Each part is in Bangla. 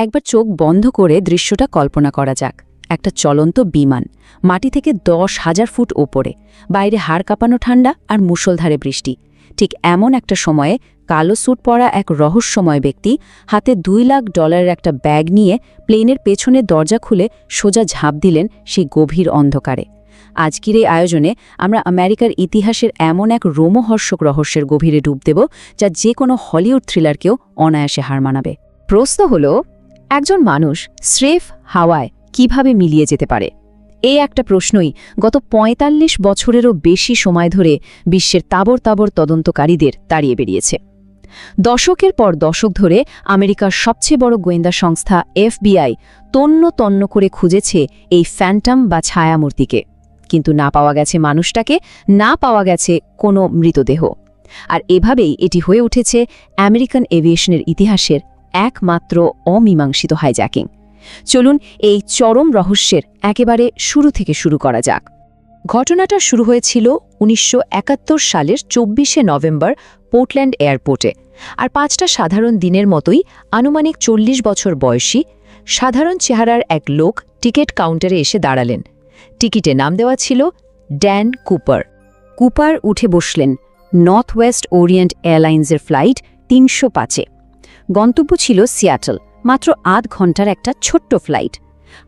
একবার চোখ বন্ধ করে দৃশ্যটা কল্পনা করা যাক। একটা চলন্ত বিমান, মাটি থেকে 10,000 ফুট ওপরে, বাইরে হাড় কাঁপানো ঠান্ডা আর মুষলধারে বৃষ্টি। ঠিক এমন একটা সময়ে কালো স্যুট পরা এক রহস্যময় ব্যক্তি হাতে $2 লাখ একটা ব্যাগ নিয়ে প্লেনের পেছনের দরজা খুলে সোজা ঝাঁপ দিলেন সেই গভীর অন্ধকারে। আজকের এই আয়োজনে আমরা আমেরিকার ইতিহাসের এমন এক রোমহর্ষক রহস্যের গভীরে ডুব দেব, যা যে কোনো হলিউড থ্রিলারকেও অনায়াসে হার মানাবে। প্রশ্ন হল, একজন মানুষ স্রেফ হাওয়ায় কিভাবে মিলিয়ে যেতে পারে? এই একটা প্রশ্নই গত ৪৫ বছরেরও বেশি সময় ধরে বিশ্বের তাবর তাবর তদন্তকারীদের তাড়িয়ে বেরিয়েছে। দশকের পর দশক ধরে আমেরিকার সবচেয়ে বড় গোয়েন্দা সংস্থা FBI তন্ন তন্ন করে খুঁজেছে এই ফ্যান্টম বা ছায়ামূর্তিকে, কিন্তু না পাওয়া গেছে মানুষটাকে, না পাওয়া গেছে কোনো মৃতদেহ। আর এভাবেই এটি হয়ে উঠেছে আমেরিকান এভিয়েশনের ইতিহাসের একমাত্র অমীমাংসিত হাইজ্যাকিং। চলুন এই চরম রহস্যের একেবারে শুরু থেকে শুরু করা যাক। ঘটনাটা শুরু হয়েছিল ১৯৭১ সালের ২৪শে নভেম্বর পোর্টল্যান্ড এয়ারপোর্টে। আর ৫টা সাধারণ দিনের মতোই আনুমানিক ৪০ বছর বয়সী সাধারণ চেহারার এক লোক টিকিট কাউন্টারে এসে দাঁড়ালেন। টিকিটে নাম দেওয়া ছিল ড্যান কুপার। কুপার উঠে বসলেন নর্থ ওয়েস্ট ওরিয়েন্ট এয়ারলাইন্সের ফ্লাইট ৩০৫-এ। গন্তব্য ছিল সিয়াটল, মাত্র আধ ঘন্টার একটা ছোট্ট ফ্লাইট।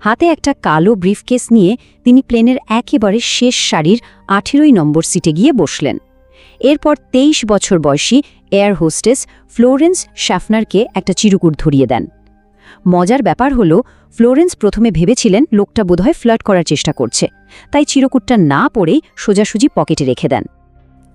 হাতে একটা কালো ব্রিফকেস নিয়ে তিনি প্লেনের একেবারে শেষ সারির ১৮ নম্বর সিটে গিয়ে বসলেন। এরপর ২৩ বছর বয়সী এয়ার হোস্টেস ফ্লোরেন্স শ্যাফনারকে একটা চিরকুট ধরিয়ে দেন। মজার ব্যাপার হলো, ফ্লোরেন্স প্রথমে ভেবেছিলেন লোকটা বোধহয় ফ্লার্ট করার চেষ্টা করছে, তাই চিরকুটটা না পড়েই সোজাসুজি পকেটে রেখে দেন।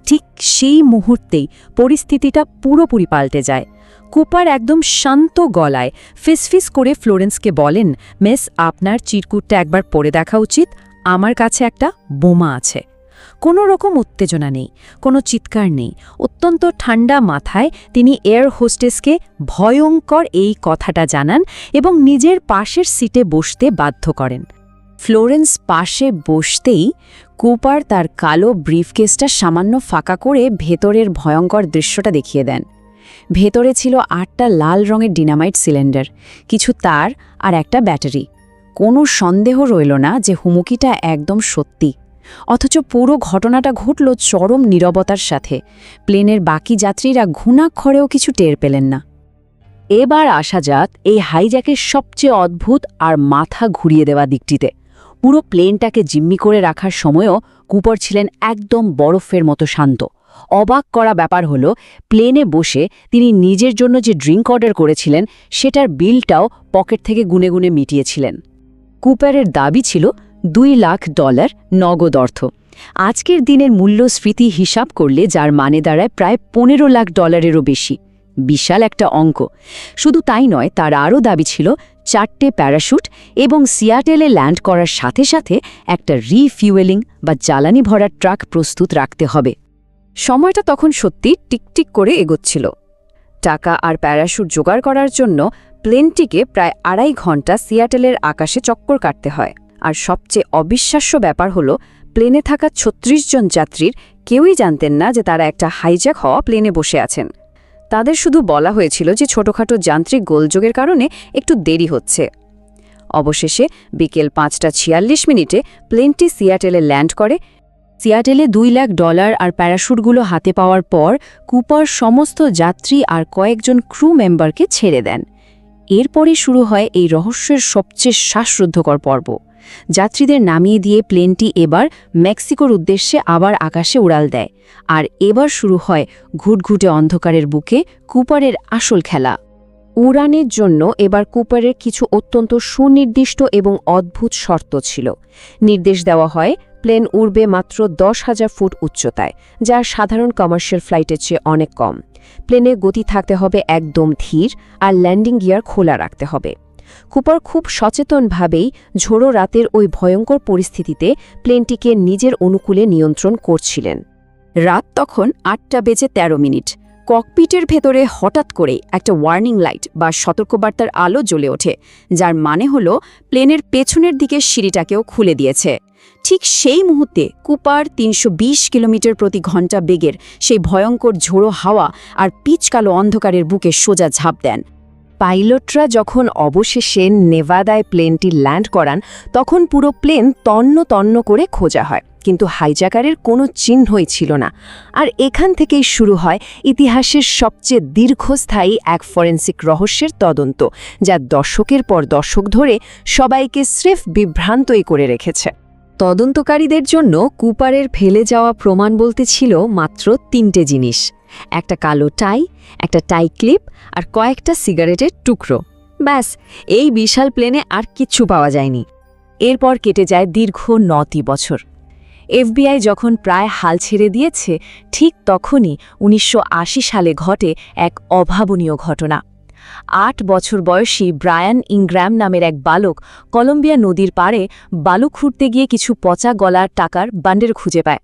ঠিক সেই মুহূর্তেই পরিস্থিতিটা পুরোপুরি পাল্টে যায়। কুপার একদম শান্ত গলায় ফিসফিস করে ফ্লোরেন্সকে বলেন, মিস, আপনার চিরকুটটা একবার পড়ে দেখা উচিত, আমার কাছে একটা বোমা আছে। কোনো রকম উত্তেজনা নেই, কোনো চিৎকার নেই। অত্যন্ত ঠান্ডা মাথায় তিনি এয়ার হোস্টেসকে ভয়ঙ্কর এই কথাটা জানান এবং নিজের পাশের সিটে বসতে বাধ্য করেন। ফ্লোরেন্স পাশে বসতেই কুপার তার কালো ব্রিফকেসটা সামান্য ফাঁকা করে ভেতরের ভয়ঙ্কর দৃশ্যটা দেখিয়ে দেন। ভেতরে ছিল ৮টা লাল রঙের ডিনামাইট সিলিন্ডার, কিছু তার আর একটা ব্যাটারি। কোনো সন্দেহ রইল না যে হুমকিটা একদম সত্যি। অথচ পুরো ঘটনাটা ঘটল চরম নীরবতার সাথে। প্লেনের বাকি যাত্রীরা ঘুণাক্ষরেও কিছু টের পেলেন না। এবার আসা যাক এই হাইজ্যাকের সবচেয়ে অদ্ভুত আর মাথা ঘুরিয়ে দেওয়া দিকটিতে। পুরো প্লেনটাকে জিম্মি করে রাখার সময়ও কুপার ছিলেন একদম বরফের মতো শান্ত। অবাক করা ব্যাপার হলো, প্লেনে বসে তিনি নিজের জন্য যে ড্রিঙ্ক অর্ডার করেছিলেন সেটার বিলটাও পকেট থেকে গুনে গুনে মিটিয়েছিলেন। কুপারের দাবি ছিল $2 লাখ নগদ অর্থ। আজকের দিনের মূল্যস্ফীতি হিসাব করলে যার মানে দাঁড়ায় প্রায় $15 লাখ বেশি। বিশাল একটা অঙ্ক। শুধু তাই নয়, তার আরও দাবি ছিল 4টে প্যারাশুট এবং সিয়াটেলে ল্যান্ড করার সাথে সাথে একটা রিফিউয়েলিং বা জ্বালানি ভরার ট্রাক প্রস্তুত রাখতে হবে। সময়টা তখন সত্যি টিকটিক করে এগোচ্ছিল। টাকা আর প্যারাশুট জোগাড় করার জন্য প্লেনটিকে প্রায় 2.5 ঘন্টা সিয়াটেলের আকাশে চক্কর কাটতে হয়। আর সবচেয়ে অবিশ্বাস্য ব্যাপার হলো, প্লেনে থাকা ৩৬ জন যাত্রীর কেউই জানতেন না যে তারা একটা হাইজ্যাক হওয়া প্লেনে বসে আছেন। তাদের শুধু বলা হয়েছিল যে ছোটখাটো যান্ত্রিক গোলযোগের কারণে একটু দেরি হচ্ছে। অবশেষে বিকেল ৫টা ৪৬ প্লেনটি সিয়াটেলে ল্যান্ড করে। সিয়াটেলে $2 লাখ আর প্যারাশুটগুলো হাতে পাওয়ার পর কুপার সমস্ত যাত্রী আর কয়েকজন ক্রু মেম্বারকে ছেড়ে দেন। এরপরই শুরু হয় এই রহস্যের সবচেয়ে শ্বাসরুদ্ধকর পর্ব। যাত্রীদের নামিয়ে দিয়ে প্লেনটি এবার মেক্সিকোর উদ্দেশ্যে আবার আকাশে উড়াল দেয়। আর এবার শুরু হয় ঘুটঘুটে অন্ধকারের বুকে কুপারের আসল খেলা। উড়ানের জন্য এবার কুপারের কিছু অত্যন্ত সুনির্দিষ্ট এবং অদ্ভুত শর্ত ছিল। নির্দেশ দেওয়া হয় প্লেন উড়বে মাত্র 10,000 ফুট উচ্চতায়, যা সাধারণ কমার্শিয়াল ফ্লাইটের চেয়ে অনেক কম। প্লেনে গতি থাকতে হবে একদম ধীর, আর ল্যান্ডিং গিয়ার খোলা রাখতে হবে। কুপার খুব সচেতনভাবেই ঝোড়ো রাতের ওই ভয়ঙ্কর পরিস্থিতিতে প্লেনটিকে নিজের অনুকূলে নিয়ন্ত্রণ করছিলেন। রাত তখন 8:13। ককপিটের ভেতরে হঠাৎ করে একটা ওয়ার্নিং লাইট বা সতর্কবার্তার আলো জ্বলে ওঠে, যার মানে হলো প্লেনের পেছনের দিকের সিঁড়িটাকেও খুলে দিয়েছে। ঠিক সেই মুহূর্তে কুপার ৩২০ কিলোমিটার প্রতি ঘণ্টা বেগের সেই ভয়ঙ্কর ঝোড়ো হাওয়া আর পিচকালো অন্ধকারের বুকে সোজা ঝাঁপ দেন। পাইলটরা যখন অবশেষে নেভাদায় প্লেনটি ল্যান্ড করান তখন পুরো প্লেন তন্ন তন্ন করে খোঁজা হয়, কিন্তু হাইজ্যাকারের কোনো চিহ্নই ছিল না। আর এখান থেকেই শুরু হয় ইতিহাসের সবচেয়ে দীর্ঘস্থায়ী এক ফরেন্সিক রহস্যের তদন্ত, যা দশকের পর দশক ধরে সবাইকে স্রেফ বিভ্রান্তই করে রেখেছে। তদন্তকারীদের জন্য কুপারের ফেলে যাওয়া প্রমাণ বলতে ছিল মাত্র 3টে জিনিস: একটা কালো টাই, একটা টাই ক্লিপ আর কয়েকটা সিগারেটের টুকরো। ব্যাস, এই বিশাল প্লেনে আর কিচ্ছু পাওয়া যায়নি। এরপর কেটে যায় দীর্ঘ 9টি বছর। এফবিআই যখন প্রায় হাল ছেড়ে দিয়েছে, ঠিক তখনই 1980 সালে ঘটে এক অভাবনীয় ঘটনা। 8 বছর বয়সী ব্রায়ান ইনগ্র্যাম নামের এক বালক কলম্বিয়া নদীর পাড়ে বালু খুঁড়তে গিয়ে কিছু পচা গলার টাকার বান্ডেল খুঁজে পায়,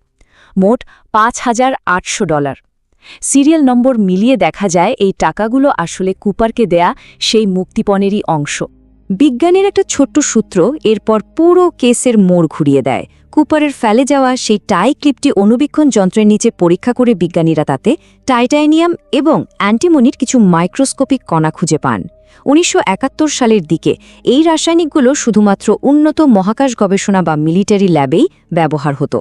মোট $5,800। সিরিয়াল নম্বর মিলিয়ে দেখা যায় এই টাকাগুলো আসলে কুপারকে দেয়া সেই মুক্তিপণেরই অংশ। বিজ্ঞানের একটা ছোট্ট সূত্র এরপর পুরো কেসের মোড় ঘুরিয়ে দেয়। কুপারের ফেলে যাওয়া সেই টাই ক্লিপটি অণুবীক্ষণ যন্ত্রের নিচে পরীক্ষা করে বিজ্ঞানীরা তাতে টাইটানিয়াম এবং অ্যান্টিমনির কিছু মাইক্রোস্কোপিক কণা খুঁজে পান। 1971 সালের দিকে এই রাসায়নিকগুলো শুধুমাত্র উন্নত মহাকাশ গবেষণা বা মিলিটারি ল্যাবেই ব্যবহার হতো।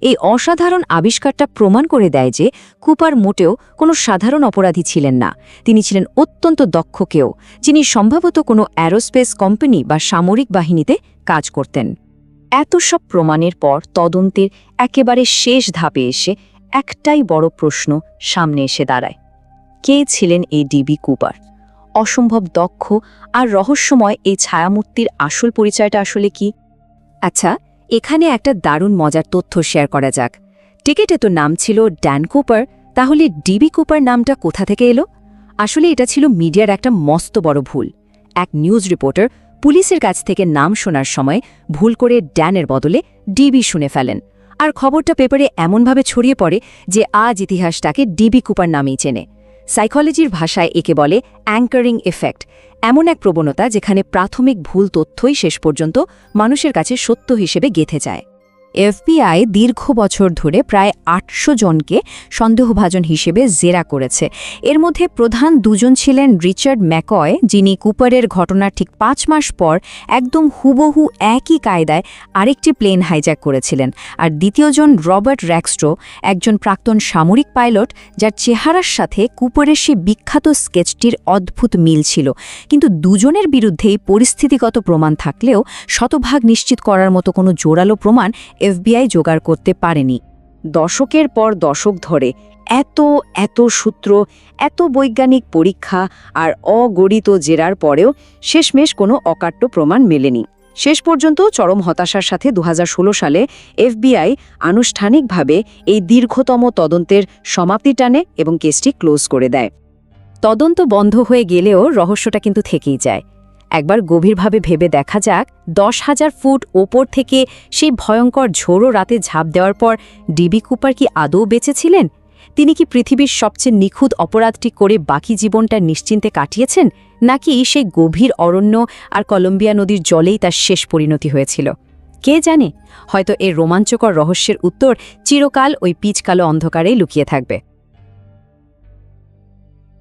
এই অসাধারণ আবিষ্কারটা প্রমাণ করে দেয় যে কুপার মোটেও কোনো সাধারণ অপরাধী ছিলেন না। তিনি ছিলেন অত্যন্ত দক্ষ কেউ, যিনি সম্ভবত কোনো অ্যারোস্পেস কোম্পানি বা সামরিক বাহিনীতে কাজ করতেন। এত সব প্রমাণের পর তদন্তের একেবারে শেষ ধাপে এসে একটাই বড় প্রশ্ন সামনে এসে দাঁড়ায়: কে ছিলেন এই ডিবি কুপার? অসম্ভব দক্ষ আর রহস্যময় এই ছায়ামূর্তির আসল পরিচয়টা আসলে কি? আচ্ছা, এখানে একটা দারুণ মজার তথ্য শেয়ার করা যাক। টিকেটে তো নাম ছিল ড্যান কুপার, তাহলে ডিবি কুপার নামটা কোথা থেকে এলো? আসলে এটা ছিল মিডিয়ার একটা মস্ত বড় ভুল। এক নিউজ রিপোর্টার পুলিশের কাছ থেকে নাম শোনার সময় ভুল করে ড্যানের বদলে ডিবি শুনে ফেলেন, আর খবরটা পেপারে এমনভাবে ছড়িয়ে পড়ে যে আজ ইতিহাসটাকে ডিবি কুপার নামেই চেনে। সাইকোলজির ভাষায় একে বলে অ্যাঙ্কারিং এফেক্ট, এমন এক প্রবণতা যেখানে প্রাথমিক ভুল তথ্যই শেষ পর্যন্ত মানুষের কাছে সত্য হিসেবে গেঁথে যায়। এফবিআই দীর্ঘ বছর ধরে প্রায় 800 জনকে সন্দেহভাজন হিসেবে জেরা করেছে। এর মধ্যে প্রধান দুজন ছিলেন রিচার্ড ম্যাকয়, যিনি কুপারের ঘটনার ঠিক 5 মাস পর একদম হুবহু একই কায়দায় আরেকটি প্লেন হাইজ্যাক করেছিলেন, আর দ্বিতীয়জন রবার্ট র্যাক্সট্রো, একজন প্রাক্তন সামরিক পাইলট, যার চেহারার সাথে কুপারের সে বিখ্যাত স্কেচটির অদ্ভুত মিল ছিল। কিন্তু দুজনের বিরুদ্ধেই পরিস্থিতিগত প্রমাণ থাকলেও শতভাগ নিশ্চিত করার মতো কোনো জোরালো প্রমাণ এফবিআই জোগাড় করতে পারেনি। দশকের পর দশক ধরে এত সূত্র, এত বৈজ্ঞানিক পরীক্ষা আর অগণিত জেরার পরেও শেষমেশ কোনো অকাট্য প্রমাণ মেলেনি। শেষ পর্যন্ত চরম হতাশার সাথে 2016 সালে এফবিআই আনুষ্ঠানিকভাবে এই দীর্ঘতম তদন্তের সমাপ্তি টানে এবং কেসটি ক্লোজ করে দেয়। তদন্ত বন্ধ হয়ে গেলেও রহস্যটা কিন্তু থেকেই যায়। একবার গভীরভাবে ভেবে দেখা যাক, 10,000 ফুট ওপর থেকে সেই ভয়ঙ্কর ঝোড়ো রাতে ঝাঁপ দেওয়ার পর ডিবি কুপার কি আদৌ বেঁচেছিলেন? তিনি কি পৃথিবীর সবচেয়ে নিখুঁত অপরাধটি করে বাকি জীবনটা নিশ্চিন্তে কাটিয়েছেন, নাকি সেই গভীর অরণ্য আর কলম্বিয়া নদীর জলেই তার শেষ পরিণতি হয়েছিল? কে জানে, হয়তো এর রোমাঞ্চকর রহস্যের উত্তর চিরকাল ওই পিচকালো অন্ধকারেই লুকিয়ে থাকবে।